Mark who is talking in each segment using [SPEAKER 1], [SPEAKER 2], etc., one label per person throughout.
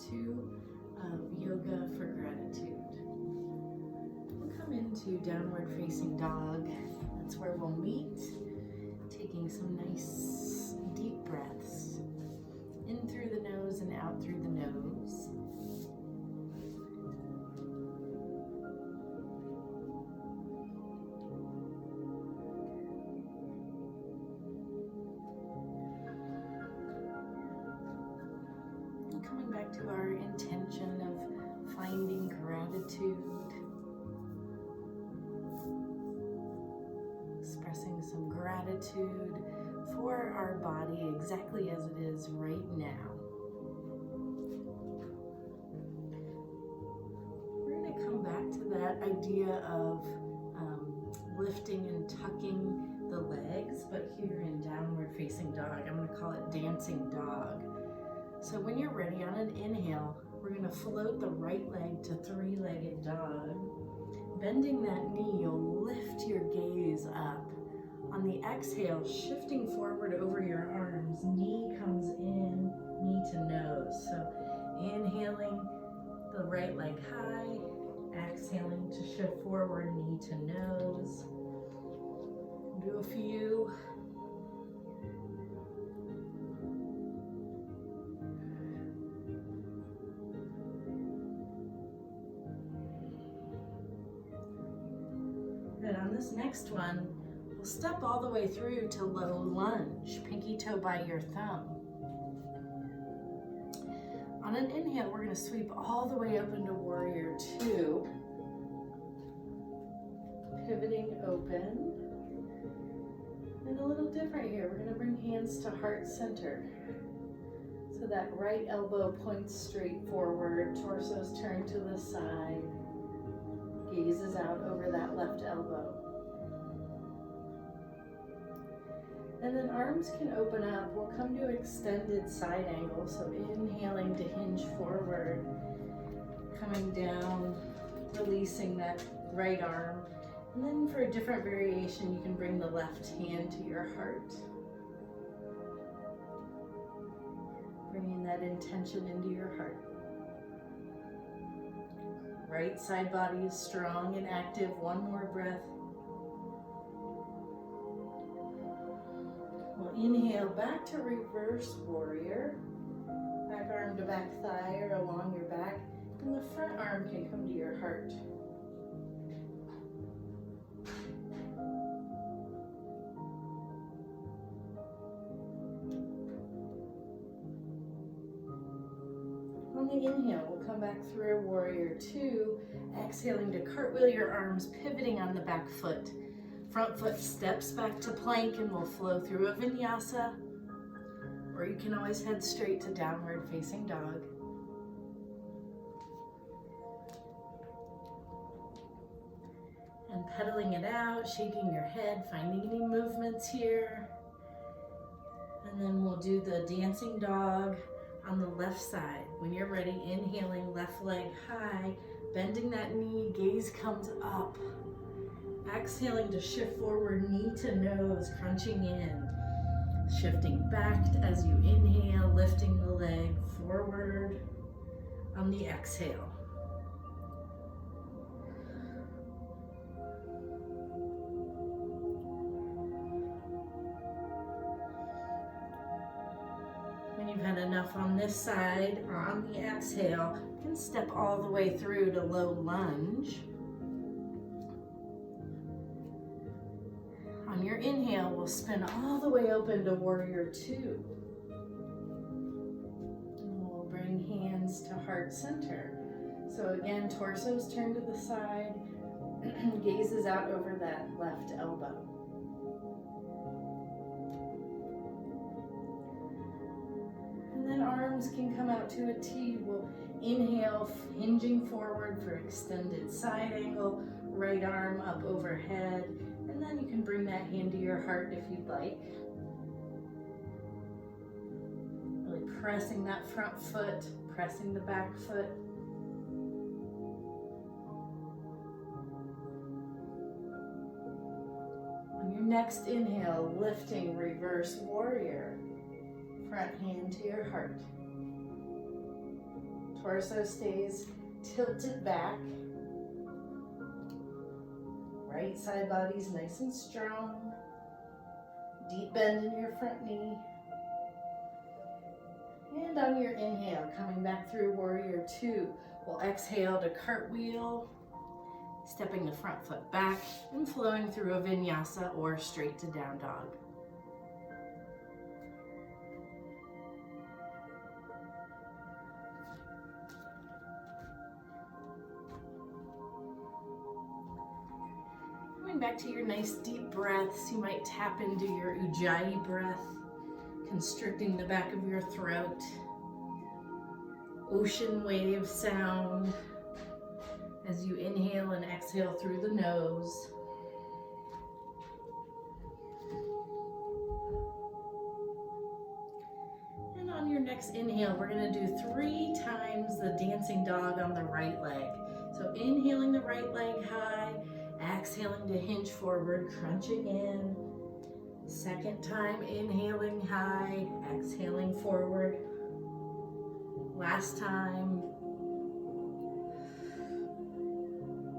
[SPEAKER 1] 2 of Yoga for Gratitude. We'll come into Downward Facing Dog. That's where we'll meet, taking some nice deep breaths in through the nose and out through the nose. Coming back to our intention of finding gratitude, expressing some gratitude for our body exactly as it is right now. We're going to come back to that idea of lifting and tucking the legs, but here in Downward Facing Dog, I'm going to call it Dancing Dog. So when you're ready, on an inhale, we're going to float the right leg to three-legged dog. Bending that knee, you'll lift your gaze up. On the exhale, shifting forward over your arms, knee comes in, knee to nose. So inhaling the right leg high, exhaling to shift forward, knee to nose. Do a few. And on this next one, we'll step all the way through to low lunge, pinky toe by your thumb. On an inhale, we're going to sweep all the way up into Warrior 2. Pivoting open. And a little different here, we're going to bring hands to heart center. So that right elbow points straight forward, torso's turned to the side. Gaze is out over that left elbow. And then arms can open up. We'll come to extended side angle. So inhaling to hinge forward. Coming down, releasing that right arm. And then for a different variation, you can bring the left hand to your heart. Bringing that intention into your heart. Right side body is strong and active. One more breath. We'll inhale back to reverse warrior. Back arm to back thigh or along your back. And the front arm can come to your heart. On the inhale, we'll come back through Warrior 2, exhaling to cartwheel your arms, pivoting on the back foot. Front foot steps back to plank and we'll flow through a vinyasa, or you can always head straight to Downward Facing Dog. And pedaling it out, shaking your head, finding any movements here. And then we'll do the Dancing Dog on the left side. When you're ready, inhaling, left leg high, bending that knee, gaze comes up. Exhaling to shift forward, knee to nose, crunching in. Shifting back as you inhale, lifting the leg forward on the exhale. When you've had enough on this side, on the exhale, you can step all the way through to low lunge. On your inhale, we'll spin all the way open to Warrior 2. And we'll bring hands to heart center. So again, torso's turned to the side, gaze is out over that left elbow. And then arms can come out to a T. We'll inhale, hinging forward for extended side angle, right arm up overhead, and then you can bring that hand to your heart if you'd like. Really pressing that front foot, pressing the back foot. On your next inhale, lifting reverse warrior. Front hand to your heart. Torso stays tilted back. Right side body's nice and strong. Deep bend in your front knee. And on your inhale, coming back through Warrior Two, we'll exhale to cartwheel, stepping the front foot back and flowing through a vinyasa or straight to down dog. Coming back to your nice deep breaths, you might tap into your Ujjayi breath, constricting the back of your throat. Ocean wave sound as you inhale and exhale through the nose. And on your next inhale, we're going to do 3 times the dancing dog on the right leg. So inhaling the right leg high, exhaling to hinge forward, crunching in. Second time, inhaling high, exhaling forward. Last time.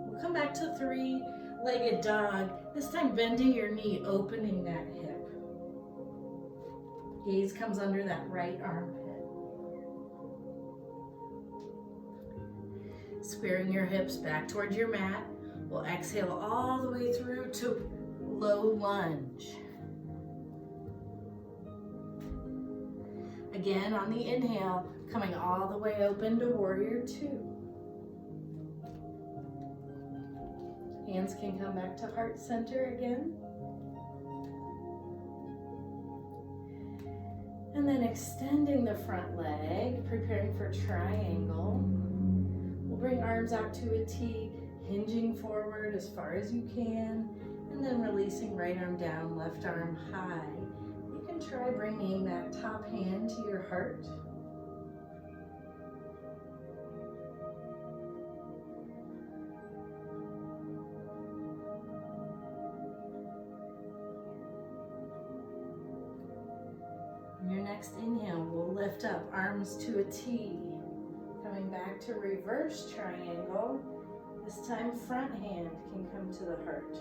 [SPEAKER 1] We'll come back to 3-legged dog. This time bending your knee, opening that hip. Gaze comes under that right armpit. Squaring your hips back towards your mat. We'll exhale all the way through to low lunge. Again, on the inhale, coming all the way open to Warrior Two. Hands can come back to heart center again. And then extending the front leg, preparing for triangle. We'll bring arms out to a T, hinging forward as far as you can, and then releasing right arm down, left arm high. You can try bringing that top hand to your heart. On your next inhale, we'll lift up, arms to a T. Coming back to reverse triangle. This time, front hand can come to the heart.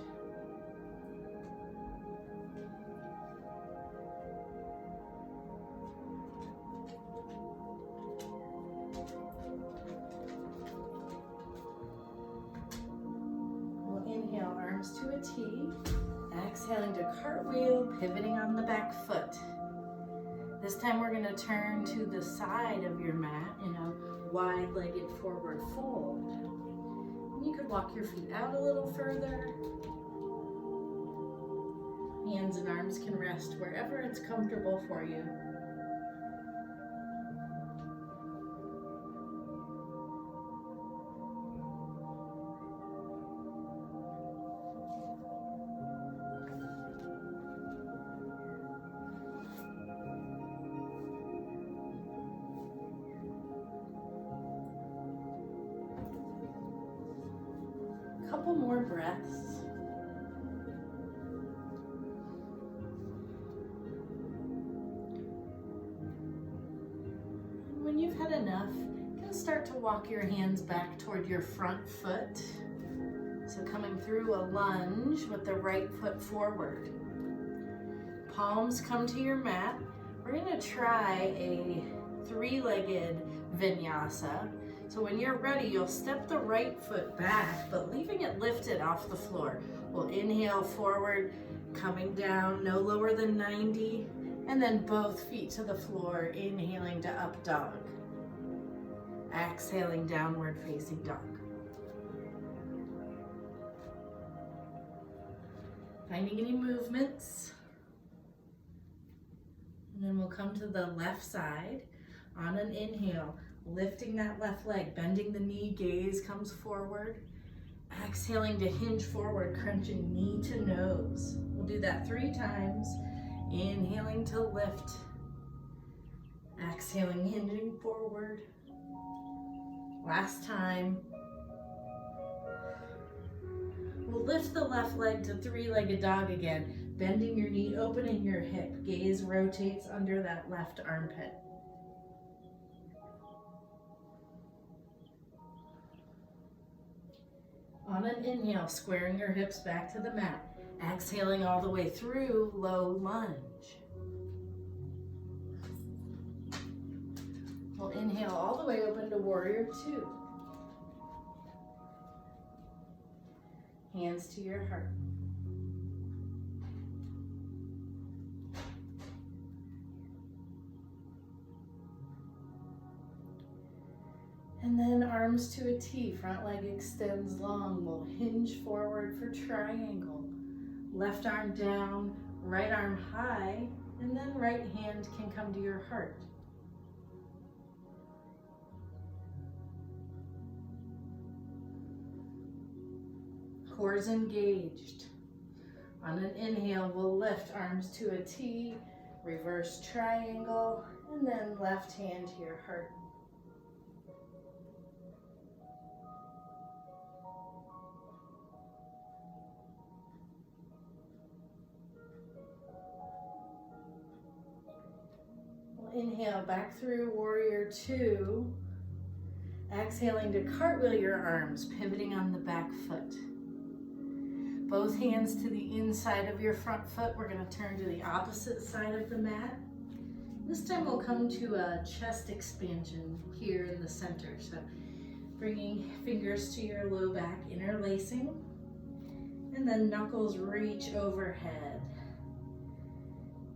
[SPEAKER 1] We'll inhale, arms to a T. Exhaling to cartwheel, pivoting on the back foot. This time we're going to turn to the side of your mat in a wide-legged forward fold. You could walk your feet out a little further. Hands and arms can rest wherever it's comfortable for you. Couple more breaths. And when you've had enough, you can start to walk your hands back toward your front foot. So coming through a lunge with the right foot forward. Palms come to your mat. We're going to try a 3-legged vinyasa. So when you're ready, you'll step the right foot back, but leaving it lifted off the floor. We'll inhale forward, coming down no lower than 90, and then both feet to the floor, inhaling to up dog. Exhaling, downward facing dog. Finding any movements. And then we'll come to the left side on an inhale. Lifting that left leg, bending the knee, gaze comes forward. Exhaling to hinge forward, crunching knee to nose. We'll do that 3 times. Inhaling to lift. Exhaling, hinging forward. Last time. We'll lift the left leg to 3-legged dog again. Bending your knee, opening your hip. Gaze rotates under that left armpit. On an inhale, squaring your hips back to the mat. Exhaling all the way through, low lunge. We'll inhale all the way open to warrior two. Hands to your heart. And then arms to a T, front leg extends long. We'll hinge forward for triangle. Left arm down, right arm high, and then right hand can come to your heart. Core's engaged. On an inhale, we'll lift arms to a T, reverse triangle, and then left hand to your heart. Inhale back through warrior two. Exhaling to cartwheel your arms, pivoting on the back foot. Both hands to the inside of your front foot. We're going to turn to the opposite side of the mat. This time we'll come to a chest expansion here in the center. So bringing fingers to your low back, interlacing, and then knuckles reach overhead.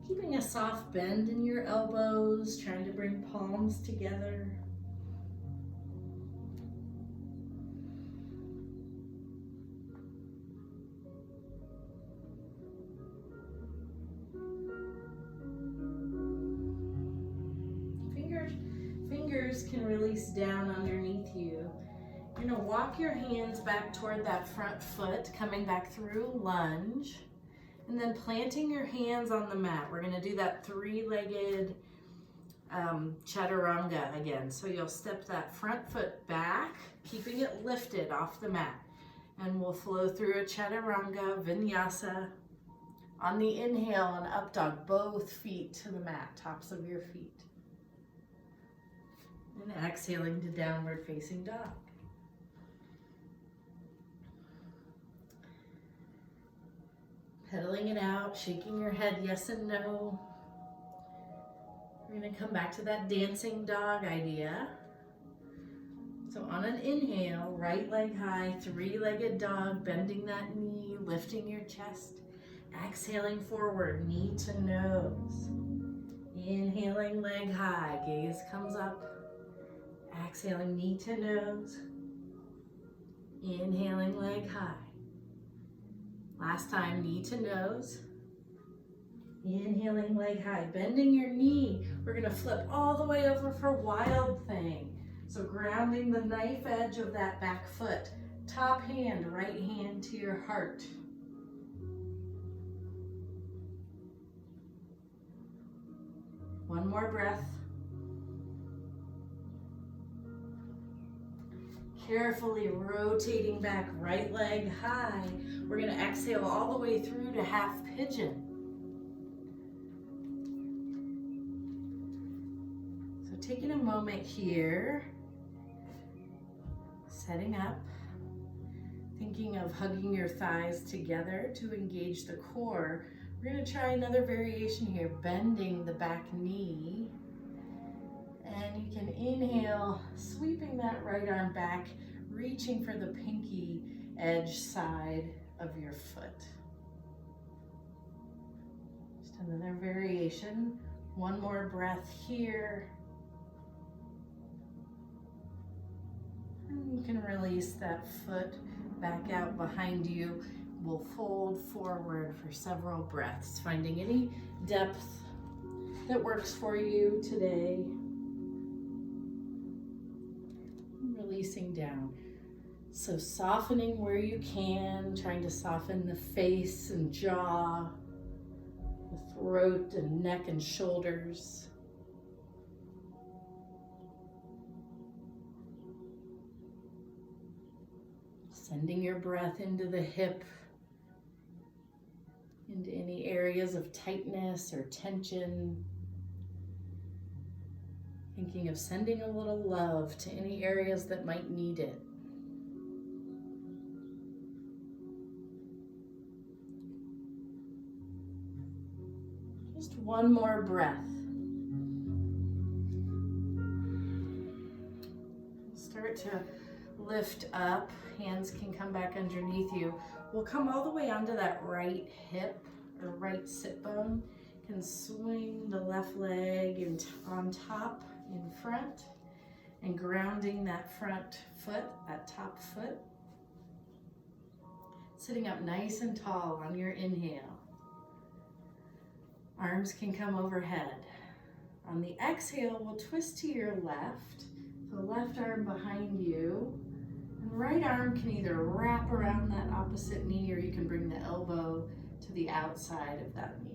[SPEAKER 1] Keeping a soft bend in your elbows, trying to bring palms together. Fingers can release down underneath you. You're going to walk your hands back toward that front foot, coming back through lunge. And then planting your hands on the mat. We're gonna do that three-legged chaturanga again. So you'll step that front foot back, keeping it lifted off the mat. And we'll flow through a chaturanga, vinyasa. On the inhale, an up dog, both feet to the mat, tops of your feet. And exhaling to downward facing dog. Pedaling it out, shaking your head yes and no. We're going to come back to that dancing dog idea. So on an inhale, right leg high, three-legged dog, bending that knee, lifting your chest. Exhaling forward, knee to nose. Inhaling, leg high, gaze comes up. Exhaling, knee to nose. Inhaling, leg high. Last time, knee to nose. Inhaling, leg high, bending your knee. We're gonna flip all the way over for wild thing. So grounding the knife edge of that back foot. Top hand, right hand to your heart. One more breath. Carefully rotating back, right leg high. We're gonna exhale all the way through to half pigeon. So taking a moment here, setting up, thinking of hugging your thighs together to engage the core. We're gonna try another variation here, bending the back knee. And you can inhale, sweeping that right arm back, reaching for the pinky edge side of your foot. Just another variation. One more breath here. And you can release that foot back out behind you. We'll fold forward for several breaths, finding any depth that works for you today. Releasing down. So softening where you can, trying to soften the face and jaw, the throat and neck and shoulders. Sending your breath into the hip, into any areas of tightness or tension. Thinking of sending a little love to any areas that might need it. Just one more breath. Start to lift up. Hands can come back underneath you. We'll come all the way onto that right hip or right sit bone. Can swing the left leg on top in front and grounding that front foot, that top foot. Sitting up nice and tall on your inhale. Arms can come overhead. On the exhale, we'll twist to your left. The left arm behind you. And right arm can either wrap around that opposite knee or you can bring the elbow to the outside of that knee.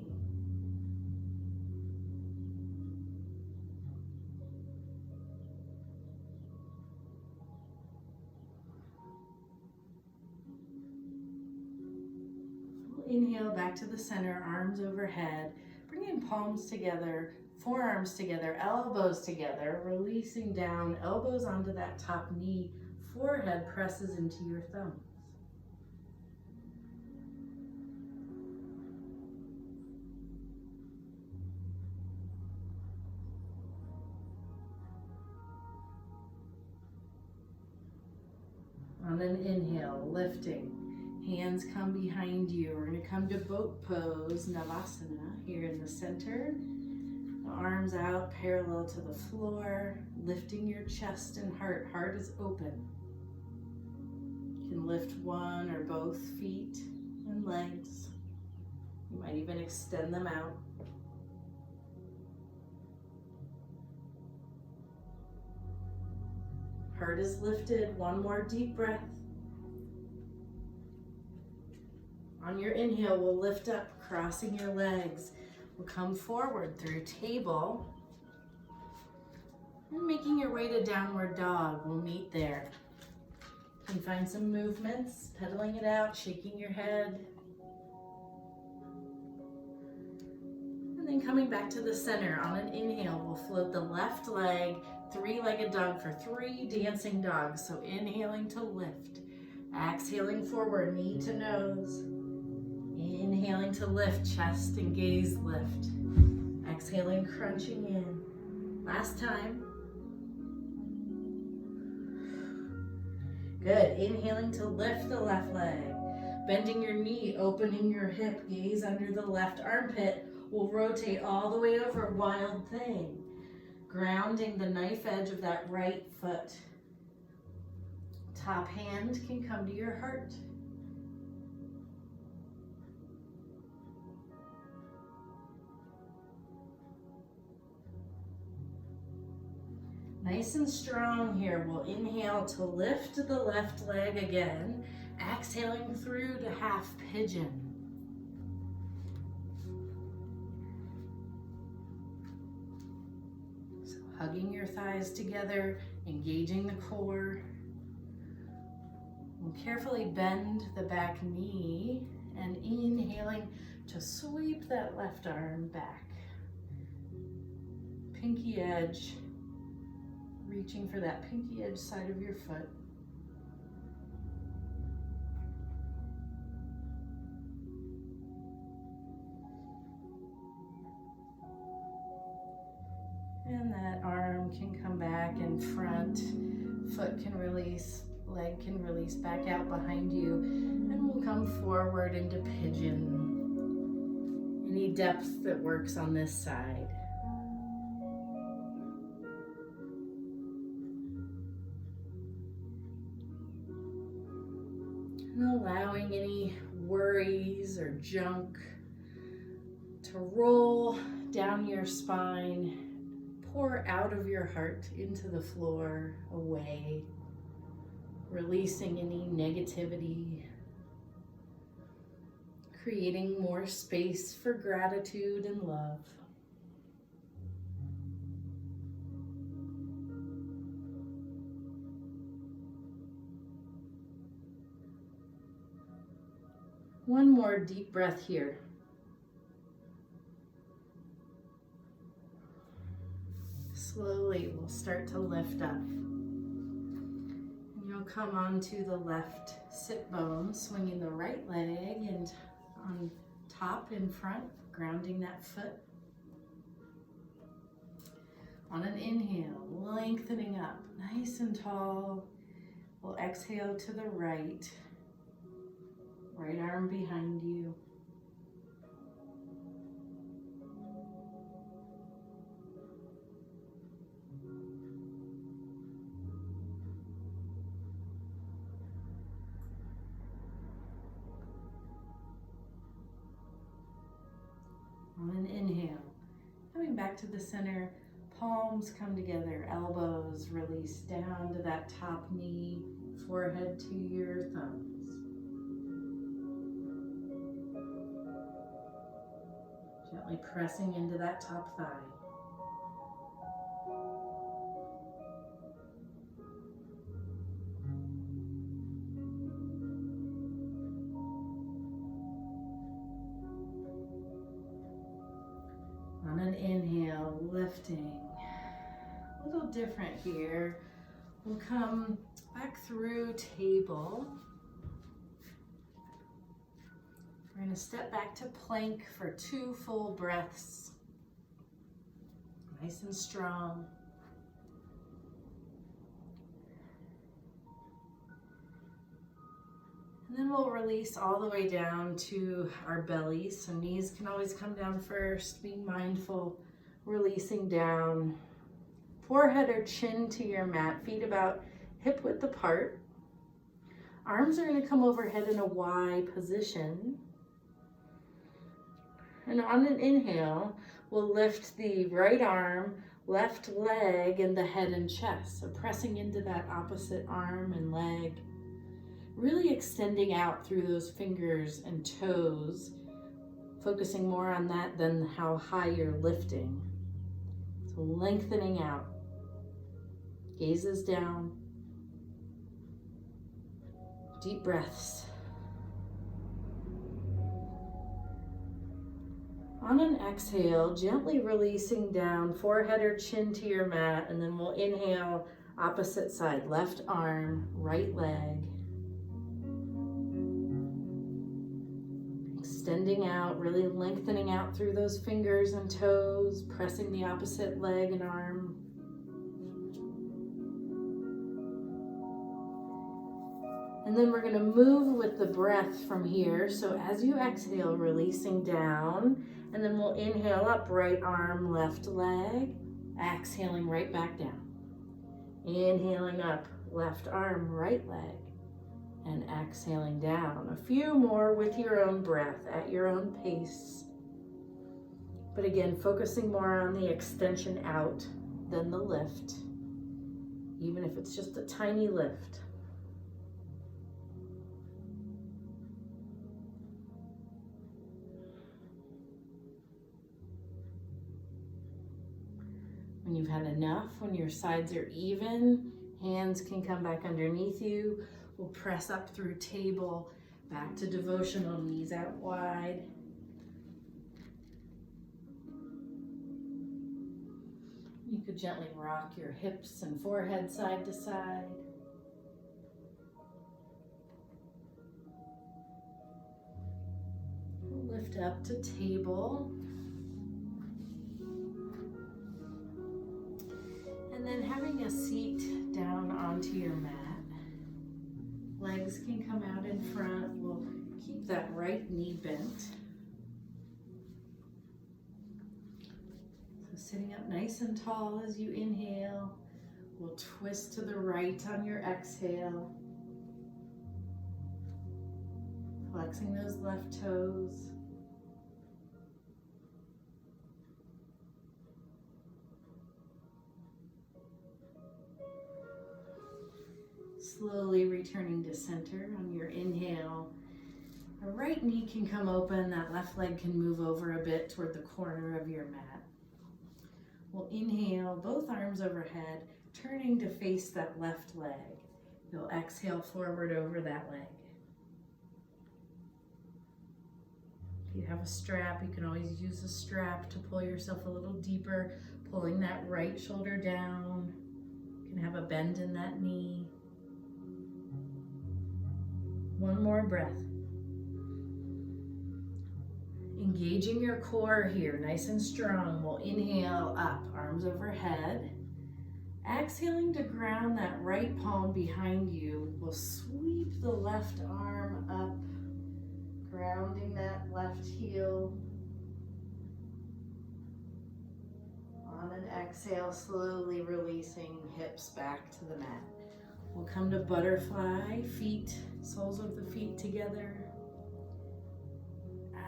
[SPEAKER 1] Inhale back to the center, arms overhead. Bring in palms together, forearms together, elbows together, releasing down, elbows onto that top knee, forehead presses into your thumbs. On an inhale, lifting. Hands come behind you. We're going to come to boat pose, Navasana, here in the center. The arms out parallel to the floor, lifting your chest and heart. Heart is open. You can lift one or both feet and legs. You might even extend them out. Heart is lifted. One more deep breath. On your inhale, we'll lift up, crossing your legs. We'll come forward through table. And making your way to downward dog, we'll meet there. You can find some movements, pedaling it out, shaking your head. And then coming back to the center. On an inhale, we'll float the left leg, three-legged dog for 3 dancing dogs. So inhaling to lift, exhaling forward, knee to nose. Inhaling to lift, chest and gaze lift. Exhaling, crunching in. Last time. Good. Inhaling to lift the left leg. Bending your knee, opening your hip, gaze under the left armpit. We'll rotate all the way over, wild thing. Grounding the knife edge of that right foot. Top hand can come to your heart. Nice and strong here. We'll inhale to lift the left leg again. Exhaling through to half pigeon. So hugging your thighs together, engaging the core. And carefully bend the back knee and inhaling to sweep that left arm back. Pinky edge. Reaching for that pinky edge side of your foot. And that arm can come back in front, foot can release, leg can release back out behind you, and we'll come forward into pigeon. Any depth that works on this side. And allowing any worries or junk to roll down your spine, pour out of your heart into the floor, away, releasing any negativity, creating more space for gratitude and love. One more deep breath here. Slowly, we'll start to lift up. And you'll come onto the left sit bone, swinging the right leg and on top in front, grounding that foot. On an inhale, lengthening up, nice and tall. We'll exhale to the right. Right arm behind you. On an inhale, coming back to the center, palms come together, elbows release down to that top knee, forehead to your thumbs. Gently pressing into that top thigh. On an inhale, lifting. A little different here. We'll come back through table. We're going to step back to plank for 2 full breaths. Nice and strong. And then we'll release all the way down to our bellies. So knees can always come down first. Being mindful, releasing down. Forehead or chin to your mat, feet about hip width apart. Arms are going to come overhead in a Y position. And on an inhale, we'll lift the right arm, left leg, and the head and chest. So pressing into that opposite arm and leg. Really extending out through those fingers and toes, focusing more on that than how high you're lifting. So lengthening out, gazes down, deep breaths. On an exhale, gently releasing down, forehead or chin to your mat, and then we'll inhale, opposite side, left arm, right leg. Extending out, really lengthening out through those fingers and toes, pressing the opposite leg and arm. And then we're going to move with the breath from here. So as you exhale, releasing down, and then we'll inhale up, right arm, left leg, exhaling right back down. Inhaling up, left arm, right leg. And exhaling down. A few more with your own breath at your own pace. But again, focusing more on the extension out than the lift, even if it's just a tiny lift. When you've had enough, when your sides are even, hands can come back underneath you. We'll press up through table, back to devotional, knees out wide. You could gently rock your hips and forehead side to side. Lift up to table. And then having a seat down onto your mat. Legs can come out in front. We'll keep that right knee bent. So sitting up nice and tall as you inhale. We'll twist to the right on your exhale. Flexing those left toes. Slowly returning to center on your inhale. The right knee can come open, that left leg can move over a bit toward the corner of your mat. We'll inhale, both arms overhead, turning to face that left leg. You'll exhale forward over that leg. If you have a strap, you can always use a strap to pull yourself a little deeper, pulling that right shoulder down. You can have a bend in that knee. One more breath. Engaging your core here, nice and strong. We'll inhale up, arms overhead. Exhaling to ground that right palm behind you. We'll sweep the left arm up, grounding that left heel. On an exhale, slowly releasing hips back to the mat. We'll come to butterfly, feet, soles of the feet together.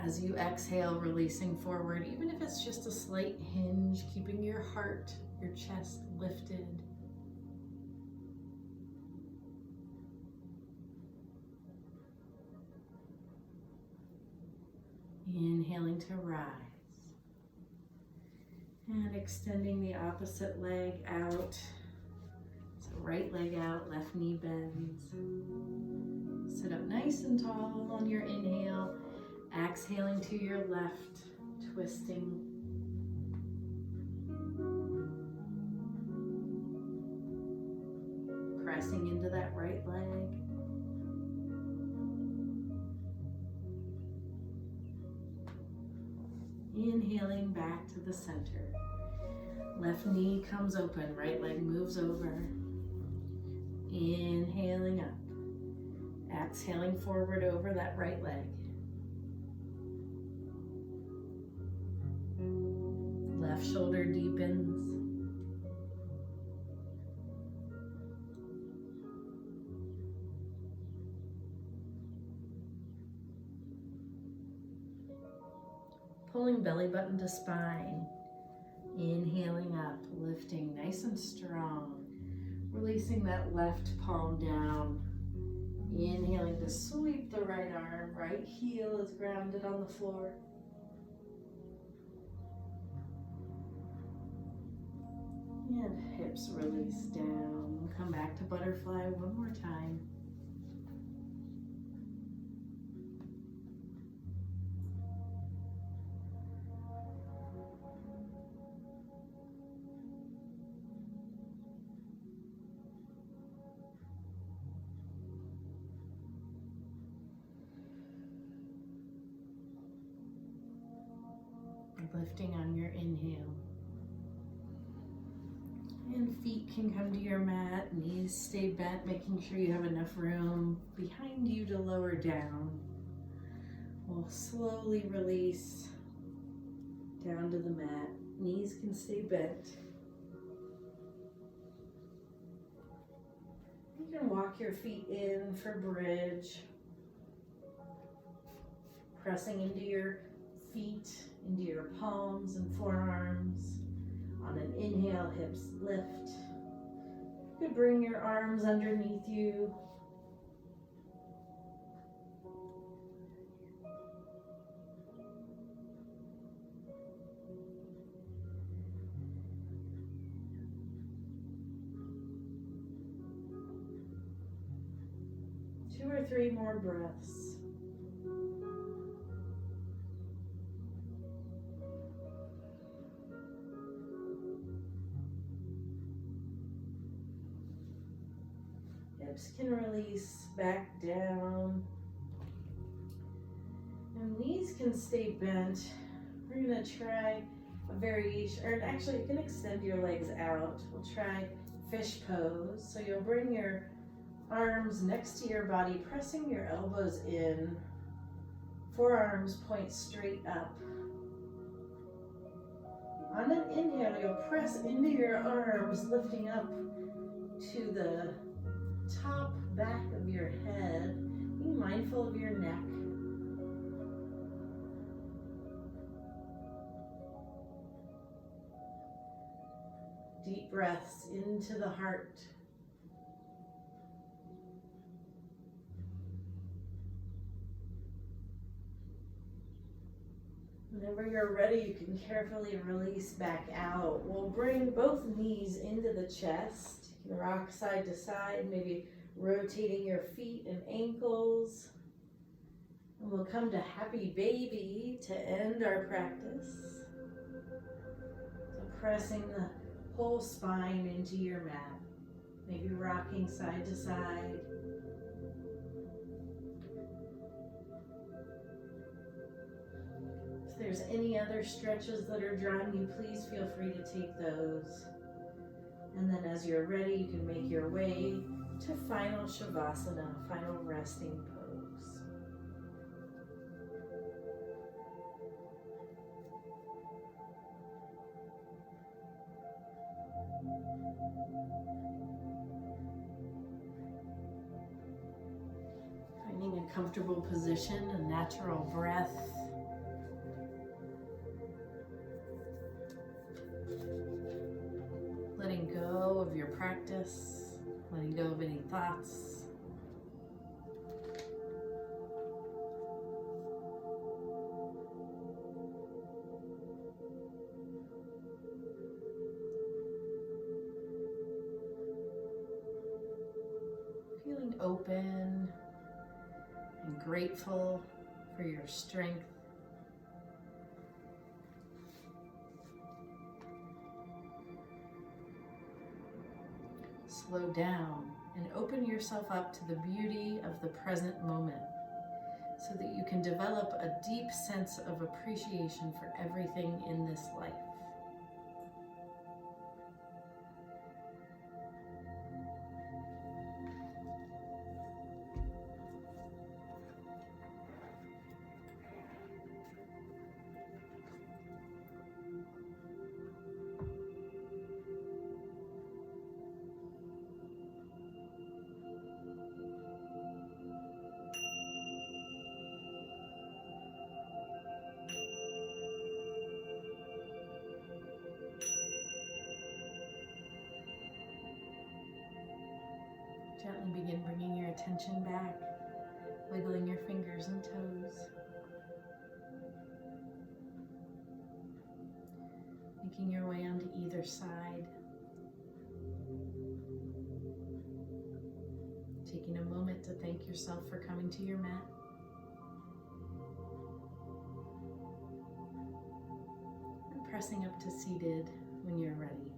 [SPEAKER 1] As you exhale, releasing forward, even if it's just a slight hinge, keeping your heart, your chest lifted. Inhaling to rise. And extending the opposite leg out. So right leg out, left knee bends. Sit up nice and tall on your inhale. Exhaling to your left, twisting. Pressing into that right leg. Inhaling back to the center. Left knee comes open, right leg moves over. Inhaling up. Exhaling forward over that right leg. Left shoulder deepens. Pulling belly button to spine. Inhaling up, lifting nice and strong. Releasing that left palm down. Inhaling to sweep the right arm. Right heel is grounded on the floor. And hips release down. Come back to butterfly one more time. Lifting on your inhale. And feet can come to your mat, knees stay bent, making sure you have enough room behind you to lower down. We'll slowly release down to the mat. Knees can stay bent. You can walk your feet in for bridge. Pressing into your feet, into your palms and forearms. On an inhale, hips lift. You could bring your arms underneath you. Two or three more breaths. Hips can release back down. And knees can stay bent. We're gonna try a variation, or actually you can extend your legs out. We'll try fish pose. So you'll bring your arms next to your body, pressing your elbows in. Forearms point straight up. On an inhale, you'll press into your arms, lifting up to the top back of your head. Be mindful of your neck. Deep breaths into the heart. Whenever you're ready, you can carefully release back out. We'll bring both knees into the chest. You can rock side to side, maybe rotating your feet and ankles. And we'll come to happy baby to end our practice. So pressing the whole spine into your mat. Maybe rocking side to side. If there's any other stretches that are drawing you, please feel free to take those. And then as you're ready, you can make your way to final Shavasana, final resting pose. Finding a comfortable position, a natural breath. Letting go of your practice, letting go of any thoughts. Feeling open and grateful for your strength. Slow down and open yourself up to the beauty of the present moment so that you can develop a deep sense of appreciation for everything in this life. Gently begin bringing your attention back, wiggling your fingers and toes. Making your way onto either side. Taking a moment to thank yourself for coming to your mat. And pressing up to seated when you're ready.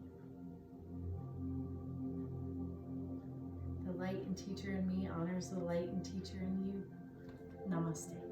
[SPEAKER 1] The light and teacher in me honors the light and teacher in you. Namaste.